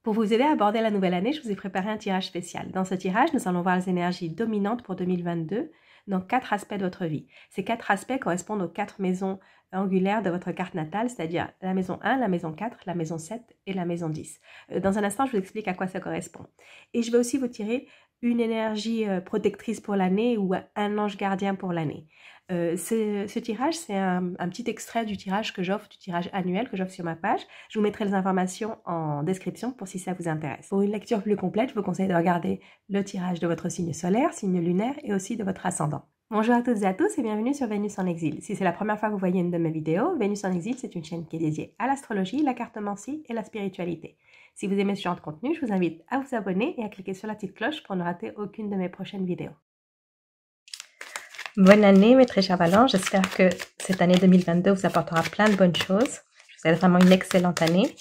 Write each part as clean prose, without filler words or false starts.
Pour vous aider à aborder la nouvelle année, je vous ai préparé un tirage spécial. Dans ce tirage, nous allons voir les énergies dominantes pour 2022 dans 4 aspects de votre vie. Ces 4 aspects correspondent aux 4 maisons angulaires de votre carte natale, c'est-à-dire la maison 1, la maison 4, la maison 7 et la maison 10. Dans un instant, je vous explique à quoi ça correspond. Et je vais aussi vous tirer une énergie protectrice pour l'année ou un ange gardien pour l'année. Ce tirage, c'est un petit extrait du tirage que j'offre, du tirage annuel que j'offre sur ma page. Je vous mettrai les informations en description pour si ça vous intéresse. Pour une lecture plus complète, je vous conseille de regarder le tirage de votre signe solaire, signe lunaire et aussi de votre ascendant. Bonjour à toutes et à tous et bienvenue sur Vénus en exil. Si c'est la première fois que vous voyez une de mes vidéos, Vénus en exil, c'est une chaîne qui est dédiée à l'astrologie, la cartomancie et la spiritualité. Si vous aimez ce genre de contenu, je vous invite à vous abonner et à cliquer sur la petite cloche pour ne rater aucune de mes prochaines vidéos. Bonne année mes très chers Valents, j'espère que cette année 2022 vous apportera plein de bonnes choses. Je vous souhaite vraiment une excellente année.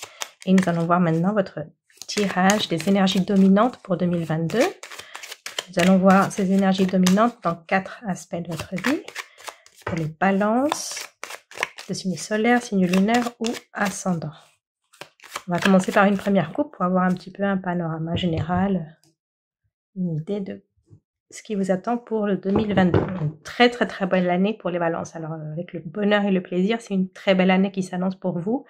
Et nous allons voir maintenant votre tirage des énergies dominantes pour 2022. Nous allons voir ces énergies dominantes dans 4 aspects de votre vie. Pour les balances, le signe solaire, signe lunaire ou ascendant. On va commencer par une première coupe pour avoir un petit peu un panorama général, une idée de ce qui vous attend pour le 2022. Une très belle année pour les balances. Alors avec le bonheur et le plaisir, c'est une très belle année qui s'annonce pour vous.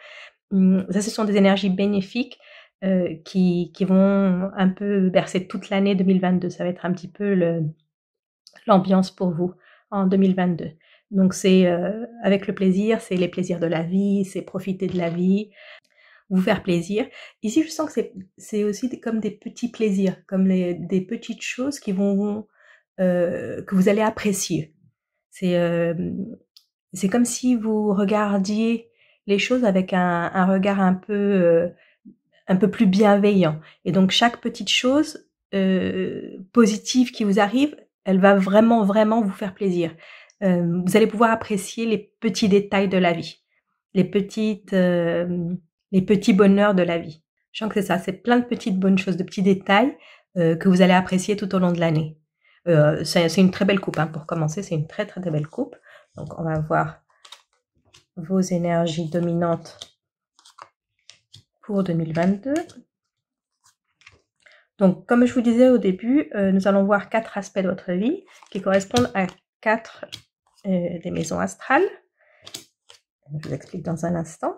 Ça, ce sont des énergies bénéfiques qui vont un peu bercer toute l'année 2022. Ça va être un petit peu l'ambiance pour vous en 2022. Donc c'est avec le plaisir, c'est les plaisirs de la vie, c'est profiter de la vie, vous faire plaisir. Ici, je sens que c'est aussi comme des petits plaisirs, comme des petites choses qui vont que vous allez apprécier. C'est comme si vous regardiez les choses avec un regard un peu plus bienveillant. Et donc chaque petite chose positive qui vous arrive, elle va vraiment vous faire plaisir. Vous allez pouvoir apprécier les petits détails de la vie, les petits bonheurs de la vie. Je sens que c'est ça, c'est plein de petites bonnes choses, de petits détails que vous allez apprécier tout au long de l'année. C'est une très belle coupe, hein, pour commencer, c'est une très belle coupe. Donc on va voir vos énergies dominantes pour 2022. Donc comme je vous disais au début, nous allons voir 4 aspects de votre vie qui correspondent à 4 des maisons astrales. Je vous explique dans un instant.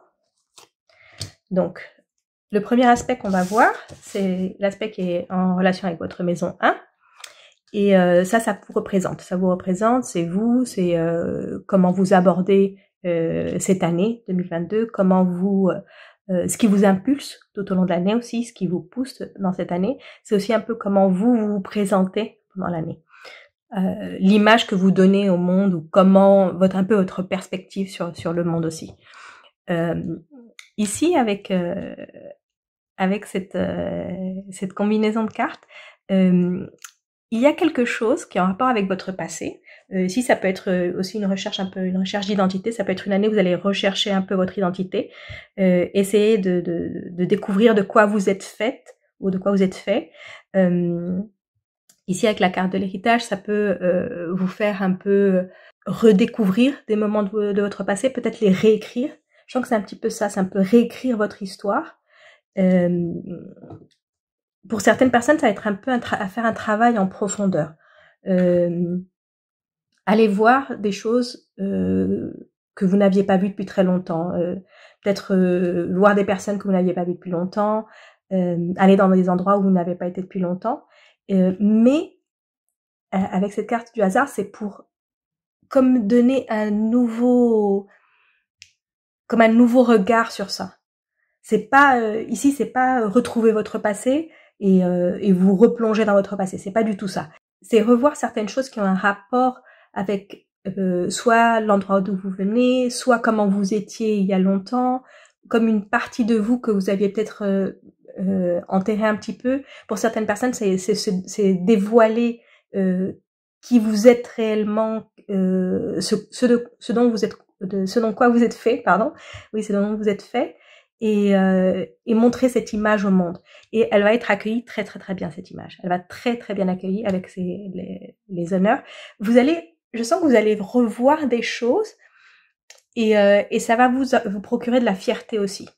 Donc le premier aspect qu'on va voir, c'est l'aspect qui est en relation avec votre maison 1. Et ça vous représente. Ça vous représente, c'est vous, c'est comment vous abordez cette année 2022, comment vous, ce qui vous impulse tout au long de l'année aussi, ce qui vous pousse dans cette année. C'est aussi un peu comment vous vous présentez pendant l'année. L'image que vous donnez au monde ou comment un peu votre perspective sur le monde aussi. Ici, avec cette combinaison de cartes, il y a quelque chose qui est en rapport avec votre passé. Ici, ça peut être aussi une recherche d'identité. Ça peut être une année où vous allez rechercher un peu votre identité, essayer de découvrir de quoi vous êtes faite ou de quoi vous êtes fait. Ici, avec la carte de l'héritage, ça peut vous faire un peu redécouvrir des moments de votre passé, peut-être les réécrire. Je sens que c'est un petit peu ça, c'est un peu réécrire votre histoire. Pour certaines personnes, ça va être un peu à faire un travail en profondeur. Allez voir des choses que vous n'aviez pas vues depuis très longtemps. Peut-être voir des personnes que vous n'aviez pas vues depuis longtemps. Aller dans des endroits où vous n'avez pas été depuis longtemps. Mais avec cette carte du hasard, c'est pour comme donner un nouveau regard sur ça. C'est pas ici, c'est pas retrouver votre passé et vous replonger dans votre passé. C'est pas du tout ça. C'est revoir certaines choses qui ont un rapport avec soit l'endroit d'où vous venez, soit comment vous étiez il y a longtemps, comme une partie de vous que vous aviez peut-être enterré un petit peu. Pour certaines personnes, c'est dévoiler qui vous êtes réellement, ce dont quoi vous êtes fait, pardon. Oui, c'est dont vous êtes fait. Et montrer cette image au monde. Et elle va être accueillie très bien, cette image. Elle va très bien accueillie avec les honneurs. Je sens que vous allez revoir des choses et ça va vous procurer de la fierté aussi.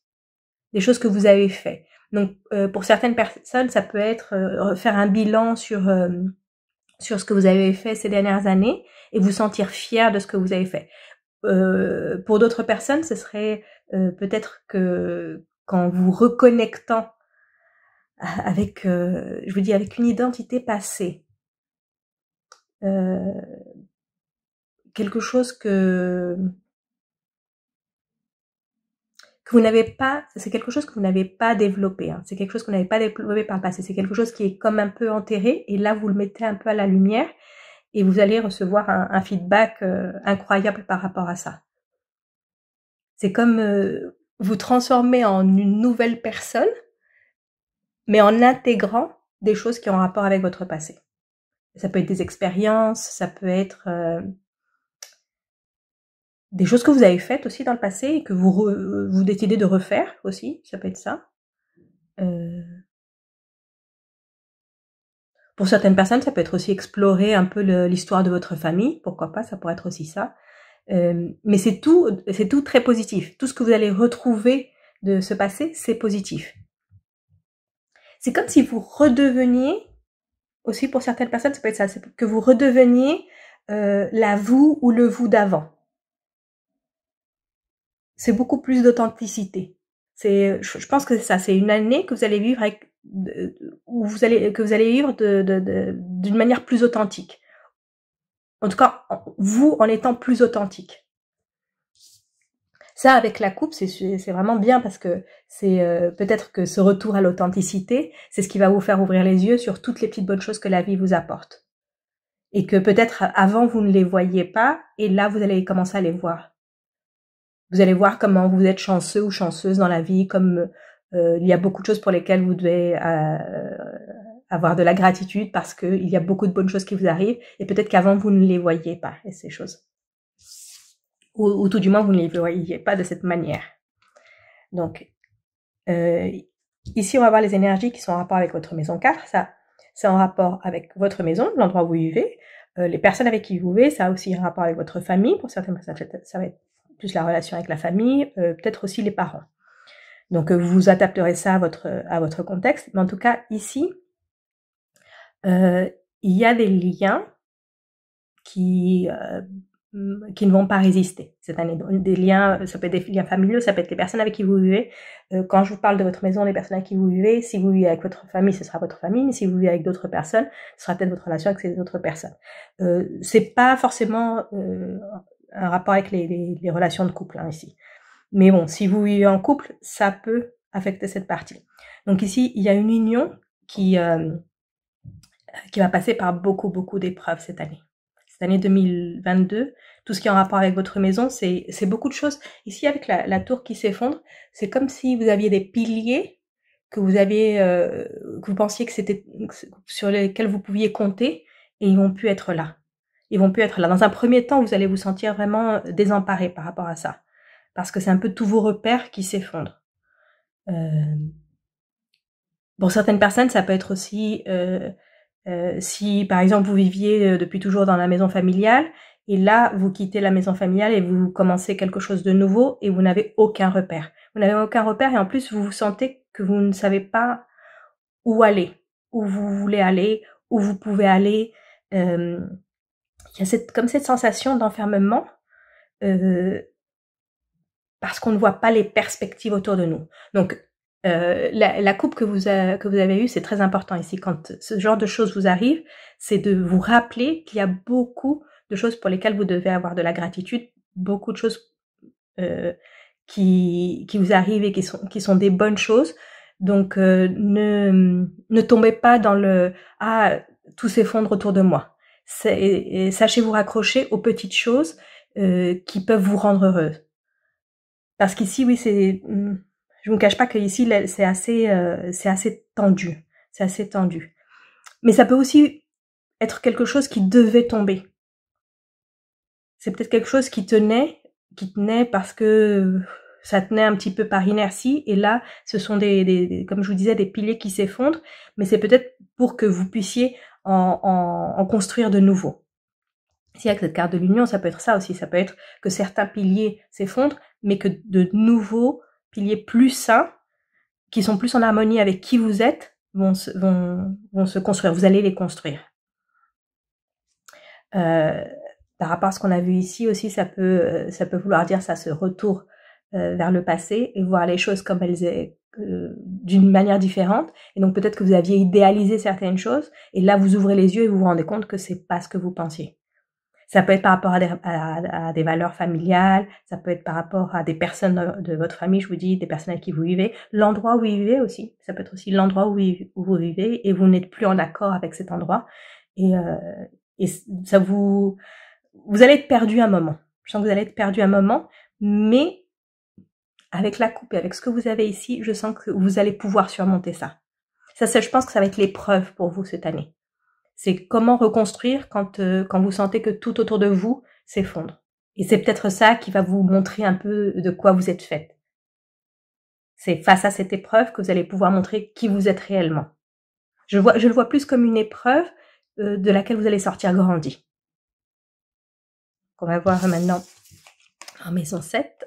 Des choses que vous avez fait. Donc, pour certaines personnes, ça peut être faire un bilan sur ce que vous avez fait ces dernières années et vous sentir fier de ce que vous avez fait. Pour d'autres personnes, ce serait peut-être que qu'en vous reconnectant avec, je vous dis, avec une identité passée, quelque chose que vous n'avez pas, c'est quelque chose que vous n'avez pas développé, hein. C'est quelque chose que vous n'avez pas développé par le passé. C'est quelque chose qui est comme un peu enterré, et là vous le mettez un peu à la lumière, et vous allez recevoir un feedback incroyable par rapport à ça. C'est comme vous transformer en une nouvelle personne, mais en intégrant des choses qui ont rapport avec votre passé. Ça peut être des expériences, ça peut être des choses que vous avez faites aussi dans le passé et que vous décidez de refaire aussi, ça peut être ça. Pour certaines personnes, ça peut être aussi explorer un peu l'histoire de votre famille, pourquoi pas, ça pourrait être aussi ça. Mais c'est tout très positif. Tout ce que vous allez retrouver de ce passé, c'est positif. C'est comme si vous redeveniez, aussi pour certaines personnes, ça peut être ça, c'est que vous redeveniez la vous ou le vous d'avant. C'est beaucoup plus d'authenticité. Je pense que c'est ça, c'est une année que vous allez vivre avec, que vous allez vivre d'une manière plus authentique. En tout cas, vous en étant plus authentique. Ça, avec la coupe, c'est vraiment bien parce que c'est peut-être que ce retour à l'authenticité, c'est ce qui va vous faire ouvrir les yeux sur toutes les petites bonnes choses que la vie vous apporte. Et que peut-être avant, vous ne les voyiez pas, et là, vous allez commencer à les voir. Vous allez voir comment vous êtes chanceux ou chanceuse dans la vie, comme il y a beaucoup de choses pour lesquelles vous devez avoir de la gratitude parce qu'il y a beaucoup de bonnes choses qui vous arrivent, et peut-être qu'avant, vous ne les voyiez pas, ces choses. Ou tout du moins, vous ne les voyiez pas de cette manière. Donc, ici, on va voir les énergies qui sont en rapport avec votre maison 4. Ça, c'est en rapport avec votre maison, l'endroit où vous vivez. Les personnes avec qui vous vivez, ça a aussi un rapport avec votre famille. Pour certaines personnes, ça va être plus la relation avec la famille, peut-être aussi les parents. Donc, vous adapterez ça à votre contexte. Mais en tout cas, ici, il y a des liens qui ne vont pas résister cette année. Des liens, ça peut être des liens familiaux, ça peut être les personnes avec qui vous vivez. Quand je vous parle de votre maison, les personnes avec qui vous vivez, si vous vivez avec votre famille, ce sera votre famille, mais si vous vivez avec d'autres personnes, ce sera peut-être votre relation avec ces autres personnes. C'est pas forcément un rapport avec les relations de couple, hein, ici. Mais bon, si vous vivez en couple, ça peut affecter cette partie. Donc ici, il y a une union qui va passer par beaucoup d'épreuves cette année. Cette année 2022, tout ce qui est en rapport avec votre maison, c'est beaucoup de choses. Ici, avec la tour qui s'effondre, c'est comme si vous aviez des piliers que vous pensiez que c'était sur lesquels vous pouviez compter, et ils vont plus être là. Ils vont plus être là. Dans un premier temps, vous allez vous sentir vraiment désemparé par rapport à ça, parce que c'est un peu tous vos repères qui s'effondrent. Pour certaines personnes, ça peut être aussi si par exemple vous viviez depuis toujours dans la maison familiale, et là vous quittez la maison familiale et vous commencez quelque chose de nouveau et vous n'avez aucun repère. Vous n'avez aucun repère, et en plus vous vous sentez que vous ne savez pas où aller, où vous voulez aller, où vous pouvez aller. Il y a comme cette sensation d'enfermement parce qu'on ne voit pas les perspectives autour de nous. Donc la coupe que vous avez eue, c'est très important ici. Quand ce genre de choses vous arrive, c'est de vous rappeler qu'il y a beaucoup de choses pour lesquelles vous devez avoir de la gratitude, beaucoup de choses qui vous arrivent et qui sont des bonnes choses. Donc ne tombez pas dans le « ah, tout s'effondre autour de moi ». Sachez vous raccrocher aux petites choses qui peuvent vous rendre heureuse. Parce qu'ici, oui, je ne vous cache pas qu'ici, c'est assez tendu. C'est assez tendu. Mais ça peut aussi être quelque chose qui devait tomber. C'est peut-être quelque chose qui tenait parce que ça tenait un petit peu par inertie. Et là, ce sont comme je vous disais, des piliers qui s'effondrent. Mais c'est peut-être pour que vous puissiez en construire de nouveaux. Si avec cette carte de l'union, ça peut être ça aussi. Ça peut être que certains piliers s'effondrent, mais que de nouveaux piliers plus sains qui sont plus en harmonie avec qui vous êtes vont se construire. Vous allez les construire. Par rapport à ce qu'on a vu ici aussi, ça peut vouloir dire ça, ce retour vers le passé et voir les choses comme elles est d'une manière différente. Et donc peut-être que vous aviez idéalisé certaines choses et là vous ouvrez les yeux et vous vous rendez compte que c'est pas ce que vous pensiez. Ça peut être par rapport à des valeurs familiales, ça peut être par rapport à des personnes de votre famille, je vous dis, des personnes avec qui vous vivez, l'endroit où vous vivez aussi. Ça peut être aussi l'endroit où vous vivez et vous n'êtes plus en accord avec cet endroit. Et ça vous allez être perdu un moment. Je sens que vous allez être perdu un moment, mais avec la coupe et avec ce que vous avez ici, je sens que vous allez pouvoir surmonter ça. Ça, je pense que ça va être l'épreuve pour vous cette année. C'est comment reconstruire quand vous sentez que tout autour de vous s'effondre. Et c'est peut-être ça qui va vous montrer un peu de quoi vous êtes faite. C'est face à cette épreuve que vous allez pouvoir montrer qui vous êtes réellement. Je le vois plus comme une épreuve de laquelle vous allez sortir grandi. On va voir maintenant en maison 7.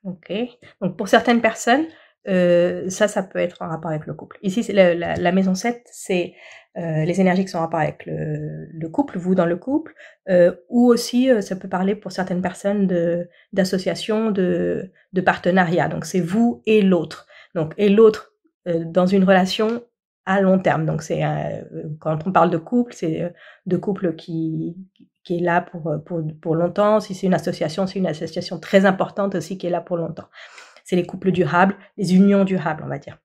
Ok. Donc pour certaines personnes, ça peut être en rapport avec le couple. Ici, c'est la maison 7, c'est les énergies qui sont en rapport avec le couple, vous dans le couple, ou aussi ça peut parler pour certaines personnes d'associations, de partenariat. Donc c'est vous et l'autre. Donc et l'autre dans une relation à long terme. Donc c'est quand on parle de couple, c'est de couple qui est là pour longtemps. Si c'est une association très importante aussi qui est là pour longtemps. C'est les couples durables, les unions durables, on va dire.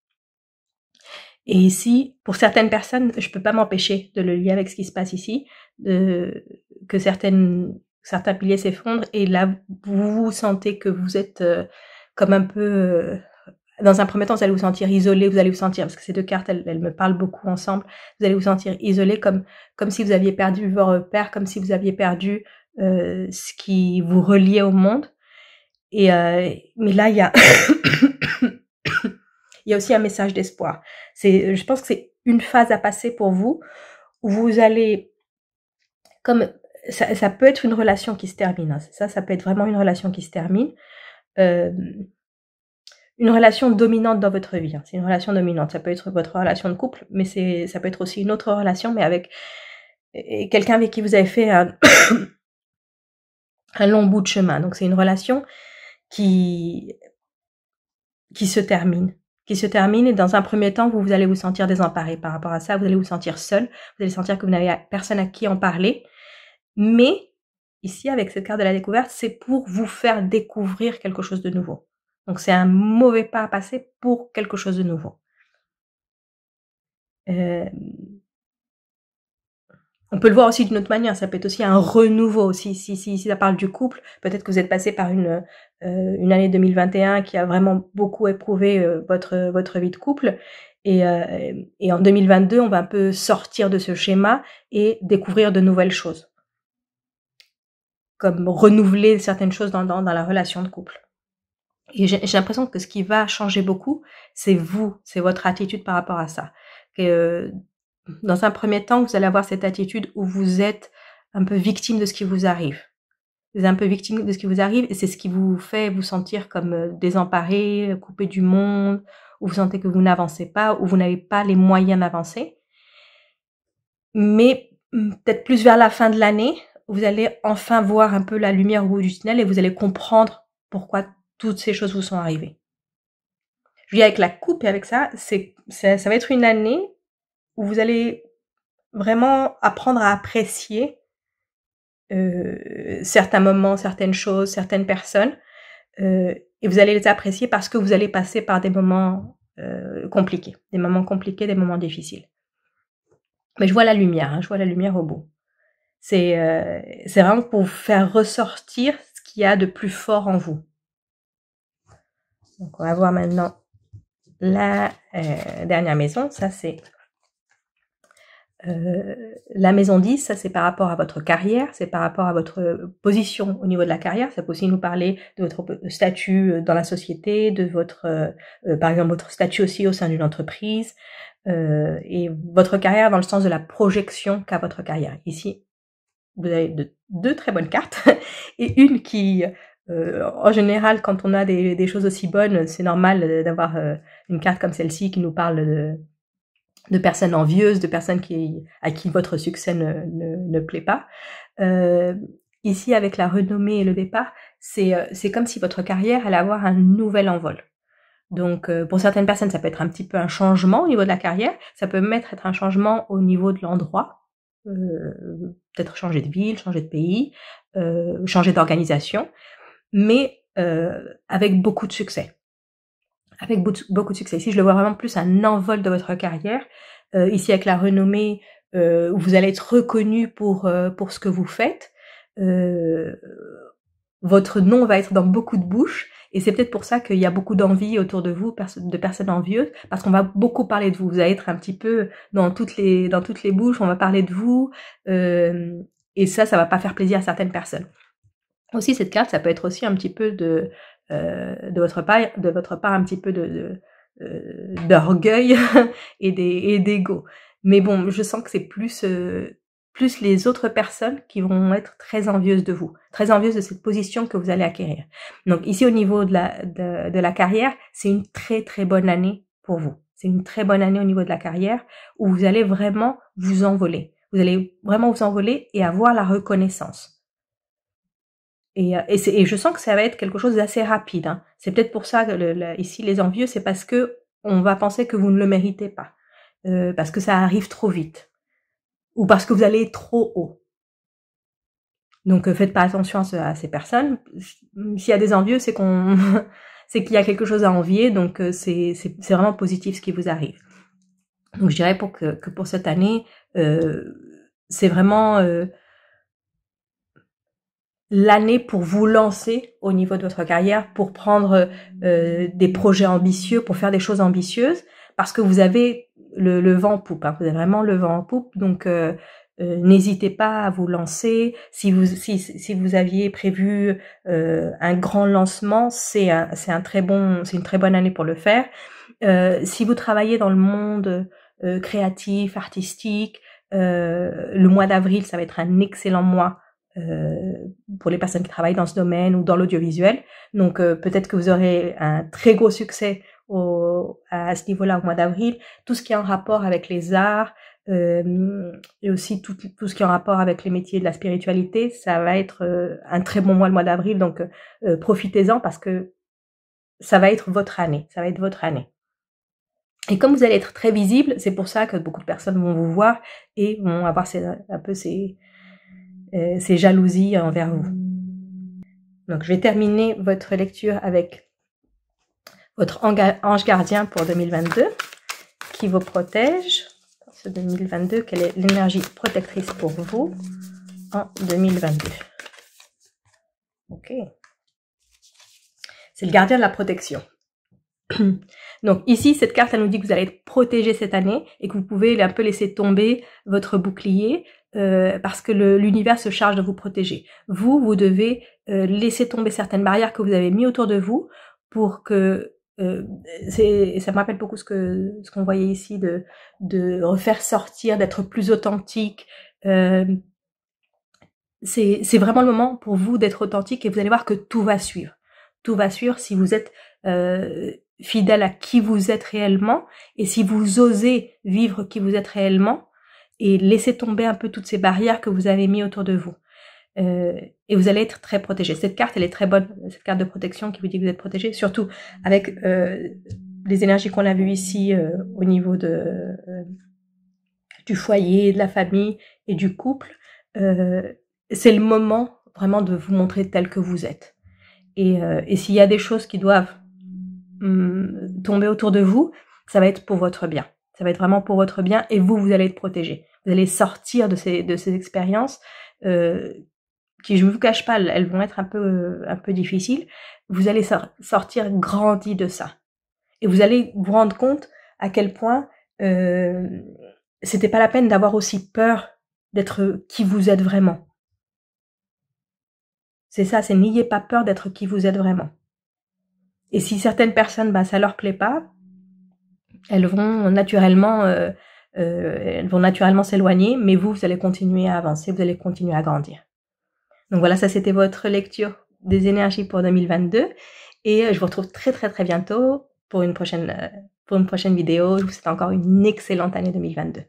Et ici, pour certaines personnes, je peux pas m'empêcher de le lier avec ce qui se passe ici, que certains piliers s'effondrent, et là, vous sentez que vous êtes comme un peu... dans un premier temps, vous allez vous sentir isolé, vous allez vous sentir, parce que ces deux cartes, elles me parlent beaucoup ensemble, vous allez vous sentir isolé comme si vous aviez perdu vos repères, comme si vous aviez perdu ce qui vous reliait au monde. Et mais là, il y a il y a aussi un message d'espoir. Je pense que c'est une phase à passer pour vous, où vous allez, comme ça peut être une relation qui se termine, hein, ça peut être vraiment une relation qui se termine, une relation dominante dans votre vie, hein, c'est une relation dominante, ça peut être votre relation de couple, mais ça peut être aussi une autre relation, mais avec quelqu'un avec qui vous avez fait un long bout de chemin. Donc c'est une relation qui se termine. Et dans un premier temps, vous allez vous sentir désemparé par rapport à ça, vous allez vous sentir seul, vous allez sentir que vous n'avez personne à qui en parler, mais ici, avec cette carte de la découverte, c'est pour vous faire découvrir quelque chose de nouveau. Donc c'est un mauvais pas à passer pour quelque chose de nouveau. On peut le voir aussi d'une autre manière, ça peut être aussi un renouveau aussi. Si ça parle du couple, peut-être que vous êtes passé par une année 2021 qui a vraiment beaucoup éprouvé votre vie de couple, et en 2022, on va un peu sortir de ce schéma et découvrir de nouvelles choses, comme renouveler certaines choses dans la relation de couple. Et j'ai l'impression que ce qui va changer beaucoup, c'est votre attitude par rapport à ça. Dans un premier temps, vous allez avoir cette attitude où vous êtes un peu victime de ce qui vous arrive. Vous êtes un peu victime de ce qui vous arrive et c'est ce qui vous fait vous sentir comme désemparé, coupé du monde, où vous sentez que vous n'avancez pas, où vous n'avez pas les moyens d'avancer. Mais peut-être plus vers la fin de l'année, vous allez enfin voir un peu la lumière au bout du tunnel et vous allez comprendre pourquoi toutes ces choses vous sont arrivées. Je dis avec la coupe et avec ça va être une année où vous allez vraiment apprendre à apprécier certains moments, certaines choses, certaines personnes, et vous allez les apprécier parce que vous allez passer par des moments compliqués, des moments difficiles. Mais je vois la lumière, hein, je vois la lumière au bout. C'est vraiment pour vous faire ressortir ce qu'il y a de plus fort en vous. Donc on va voir maintenant la dernière maison, ça c'est la maison 10, ça c'est par rapport à votre carrière, c'est par rapport à votre position au niveau de la carrière. Ça peut aussi nous parler de votre statut dans la société, de votre, par exemple, votre statut aussi au sein d'une entreprise, et votre carrière dans le sens de la projection qu'a votre carrière. Ici, vous avez deux très bonnes cartes et une qui En général, quand on a des choses aussi bonnes, c'est normal d'avoir une carte comme celle-ci qui nous parle de personnes envieuses, de personnes à qui votre succès ne plaît pas. Ici, avec la renommée et le départ, c'est comme si votre carrière allait avoir un nouvel envol. Donc, pour certaines personnes, ça peut être un petit peu un changement au niveau de la carrière, ça peut même être un changement au niveau de l'endroit, peut-être changer de ville, changer de pays, changer d'organisation, mais avec beaucoup de succès. Avec beaucoup de succès. Ici, je le vois vraiment plus un envol de votre carrière. Ici, avec la renommée, où vous allez être reconnu pour ce que vous faites. Votre nom va être dans beaucoup de bouches. Et c'est peut-être pour ça qu'il y a beaucoup d'envie autour de vous, de personnes envieuses, parce qu'on va beaucoup parler de vous. Vous allez être un petit peu dans toutes les bouches, on va parler de vous. Et ça va pas faire plaisir à certaines personnes. Aussi, cette carte, ça peut être aussi un petit peu de votre part un petit peu d'orgueil et d'ego. Mais bon, je sens que c'est plus les autres personnes qui vont être très envieuses de vous, très envieuses de cette position que vous allez acquérir. Donc ici, au niveau de la carrière, c'est une très très bonne année pour vous. C'est une très bonne année au niveau de la carrière où vous allez vraiment vous envoler. Vous allez vraiment vous envoler et avoir la reconnaissance. Et je sens que ça va être quelque chose d'assez rapide. Hein. C'est peut-être pour ça que ici les envieux, c'est parce que on va penser que vous ne le méritez pas, parce que ça arrive trop vite, ou parce que vous allez trop haut. Donc faites pas attention à ces personnes. S'il y a des envieux, c'est c'est qu'il y a quelque chose à envier. Donc c'est vraiment positif ce qui vous arrive. Donc je dirais que pour cette année, c'est vraiment l'année pour vous lancer au niveau de votre carrière, pour prendre des projets ambitieux, pour faire des choses ambitieuses, parce que vous avez le vent en poupe, hein, vous avez vraiment le vent en poupe, donc n'hésitez pas à vous lancer. Si vous aviez prévu un grand lancement, c'est une très bonne année pour le faire. Si vous travaillez dans le monde créatif, artistique, le mois d'avril, ça va être un excellent mois pour les personnes qui travaillent dans ce domaine ou dans l'audiovisuel. Donc peut-être que vous aurez un très gros succès à ce niveau-là au mois d'avril. Tout ce qui est en rapport avec les arts et aussi tout ce qui est en rapport avec les métiers de la spiritualité, ça va être un très bon mois le mois d'avril. Donc profitez-en parce que ça va être votre année. Ça va être votre année. Et comme vous allez être très visible, c'est pour ça que beaucoup de personnes vont vous voir et vont avoir un peu ces jalousies envers vous. Donc, je vais terminer votre lecture avec votre ange gardien pour 2022 qui vous protège. Ce 2022, quelle est l'énergie protectrice pour vous en 2022? Ok. C'est le gardien de la protection. Donc ici, cette carte, elle nous dit que vous allez être protégé cette année et que vous pouvez un peu laisser tomber votre bouclier parce que l'univers se charge de vous protéger. Vous devez laisser tomber certaines barrières que vous avez mis autour de vous pour que ça me rappelle beaucoup ce qu'on voyait ici de refaire sortir, d'être plus authentique. C'est vraiment le moment pour vous d'être authentique et vous allez voir que tout va suivre. Tout va suivre si vous êtes fidèle à qui vous êtes réellement et si vous osez vivre qui vous êtes réellement et laisser tomber un peu toutes ces barrières que vous avez mis autour de vous. Et vous allez être très protégé. Cette carte, elle est très bonne, cette carte de protection qui vous dit que vous êtes protégé, surtout avec les énergies qu'on a vues ici au niveau du foyer, de la famille et du couple. C'est le moment vraiment de vous montrer tel que vous êtes. Et s'il y a des choses qui doivent tomber autour de vous, ça va être pour votre bien. Ça va être vraiment pour votre bien et vous allez être protégé. Vous allez sortir de ces expériences qui, je ne vous cache pas, elles vont être un peu difficiles. Vous allez sortir grandi de ça. Et vous allez vous rendre compte à quel point c'était pas la peine d'avoir aussi peur d'être qui vous êtes vraiment. C'est ça, c'est n'ayez pas peur d'être qui vous êtes vraiment. Et si certaines personnes, ça leur plaît pas, elles vont naturellement s'éloigner, mais vous allez continuer à avancer, vous allez continuer à grandir. Donc voilà, ça c'était votre lecture des énergies pour 2022. Et je vous retrouve très bientôt pour une prochaine vidéo. Je vous souhaite encore une excellente année 2022.